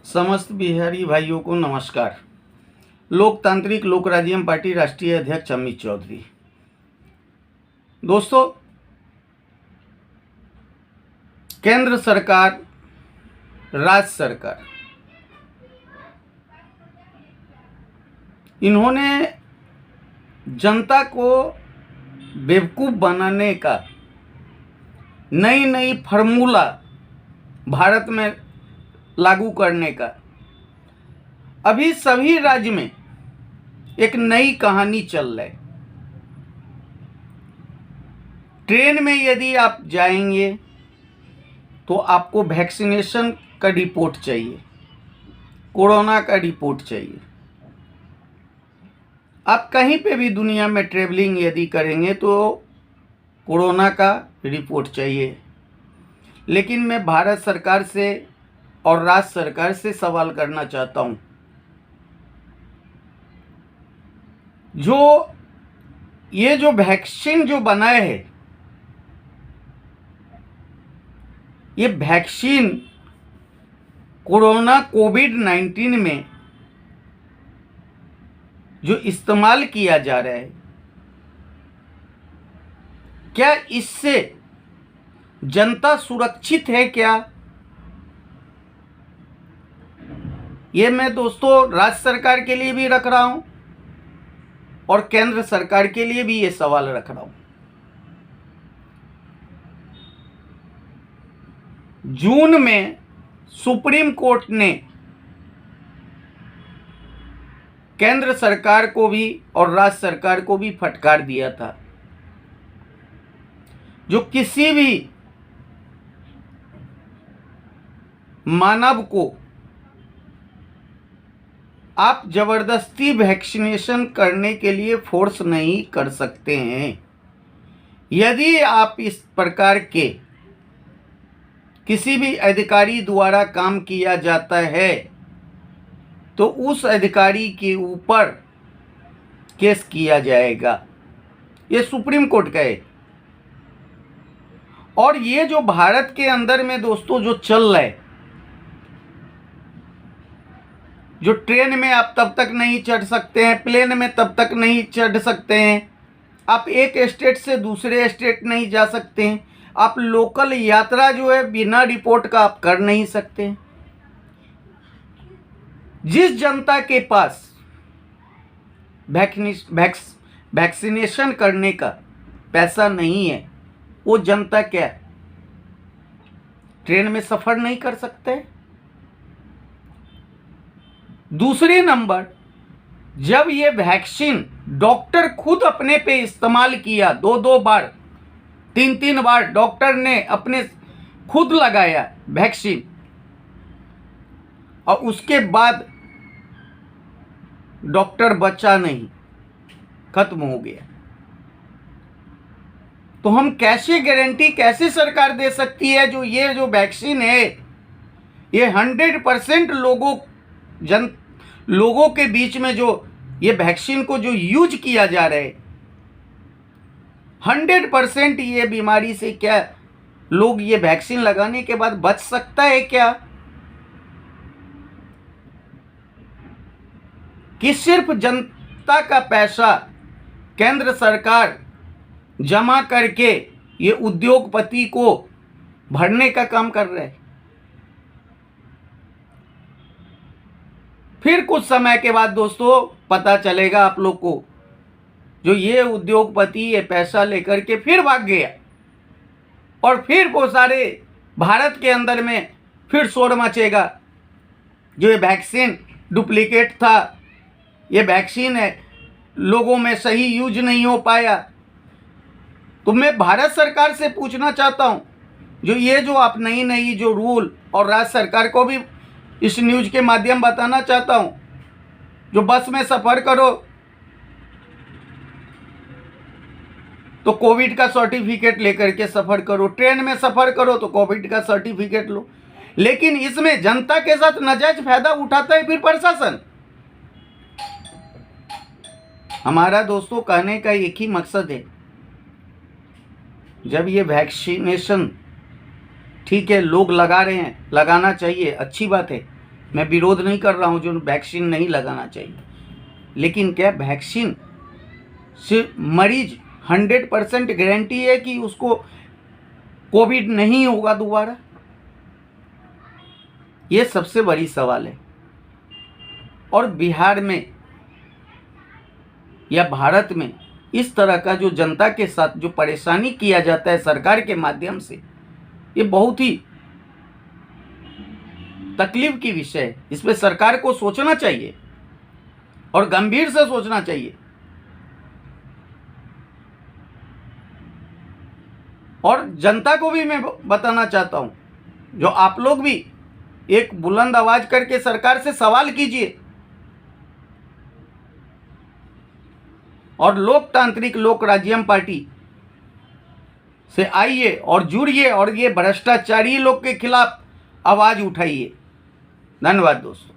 समस्त बिहारी भाइयों को नमस्कार। लोकतांत्रिक लोक राज्यम पार्टी राष्ट्रीय अध्यक्ष अमित चौधरी। दोस्तों, केंद्र सरकार, राज्य सरकार, इन्होंने जनता को बेवकूफ़ बनाने का नई नई फार्मूला भारत में लागू करने का अभी सभी राज्य में एक नई कहानी चल रही है। ट्रेन में यदि आप जाएंगे तो आपको वैक्सीनेशन का रिपोर्ट चाहिए, कोरोना का रिपोर्ट चाहिए। आप कहीं पे भी दुनिया में ट्रेवलिंग यदि करेंगे तो कोरोना का रिपोर्ट चाहिए। लेकिन मैं भारत सरकार से और राज्य सरकार से सवाल करना चाहता हूं, जो वैक्सीन जो बनाए हैं, ये वैक्सीन कोरोना कोविड-19 में जो इस्तेमाल किया जा रहा है, क्या इससे जनता सुरक्षित है? क्या ये मैं दोस्तों राज्य सरकार के लिए भी रख रहा हूं और केंद्र सरकार के लिए भी ये सवाल रख रहा हूं। जून में सुप्रीम कोर्ट ने केंद्र सरकार को भी और राज्य सरकार को भी फटकार दिया था, जो किसी भी मानव को आप जबरदस्ती वैक्सीनेशन करने के लिए फोर्स नहीं कर सकते हैं। यदि आप इस प्रकार के किसी भी अधिकारी द्वारा काम किया जाता है तो उस अधिकारी के ऊपर केस किया जाएगा। ये सुप्रीम कोर्ट का है। और ये जो भारत के अंदर में दोस्तों जो चल रहा है, जो ट्रेन में आप तब तक नहीं चढ़ सकते हैं, प्लेन में तब तक नहीं चढ़ सकते हैं, आप एक स्टेट से दूसरे स्टेट नहीं जा सकते हैं, आप लोकल यात्रा जो है बिना रिपोर्ट का आप कर नहीं सकते। जिस जनता के पास वैक्सीनेशन करने का पैसा नहीं है, वो जनता क्या ट्रेन में सफर नहीं कर सकते? दूसरे नंबर, जब ये वैक्सीन डॉक्टर खुद अपने पे इस्तेमाल किया, दो बार, तीन बार डॉक्टर ने अपने खुद लगाया वैक्सीन, और उसके बाद डॉक्टर बचा नहीं, खत्म हो गया, तो हम कैसे गारंटी कैसे सरकार दे सकती है ये जो वैक्सीन है ये 100% लोगों के बीच में जो ये वैक्सीन को जो यूज किया जा रहा है, 100% ये बीमारी से क्या लोग ये वैक्सीन लगाने के बाद बच सकता है क्या? कि सिर्फ जनता का पैसा केंद्र सरकार जमा करके ये उद्योगपति को भरने का काम कर रहे हैं। फिर कुछ समय के बाद दोस्तों पता चलेगा आप लोग को, जो ये उद्योगपति ये पैसा लेकर के फिर भाग गया और फिर वो सारे भारत के अंदर में फिर शोर मचेगा, जो ये वैक्सीन डुप्लीकेट था, ये वैक्सीन है लोगों में सही यूज नहीं हो पाया। तो मैं भारत सरकार से पूछना चाहता हूं, जो आप नई जो रूल, और राज्य सरकार को भी इस न्यूज के माध्यम बताना चाहता हूं, जो बस में सफ़र करो तो कोविड का सर्टिफिकेट लेकर के सफ़र करो, ट्रेन में सफ़र करो तो कोविड का सर्टिफिकेट लो। लेकिन इसमें जनता के साथ नाजायज फायदा उठाता है फिर प्रशासन। हमारा दोस्तों कहने का एक ही मकसद है, जब ये वैक्सीनेशन ठीक है लोग लगा रहे हैं, लगाना चाहिए, अच्छी बात है, मैं विरोध नहीं कर रहा हूँ जो वैक्सीन नहीं लगाना चाहिए, लेकिन क्या वैक्सीन से मरीज 100% गारंटी है कि उसको कोविड नहीं होगा दोबारा? ये सबसे बड़ी सवाल है। और बिहार में या भारत में इस तरह का जो जनता के साथ जो परेशानी किया जाता है सरकार के माध्यम से, ये बहुत ही तकलीफ की विषय है। इस पे सरकार को सोचना चाहिए और गंभीर से सोचना चाहिए। और जनता को भी मैं बताना चाहता हूं, जो आप लोग भी एक बुलंद आवाज करके सरकार से सवाल कीजिए और लोकतांत्रिक लोक राज्यम पार्टी से आइए और जुड़िए और ये भ्रष्टाचारी लोग के खिलाफ आवाज उठाइए। धन्यवाद दोस्तों।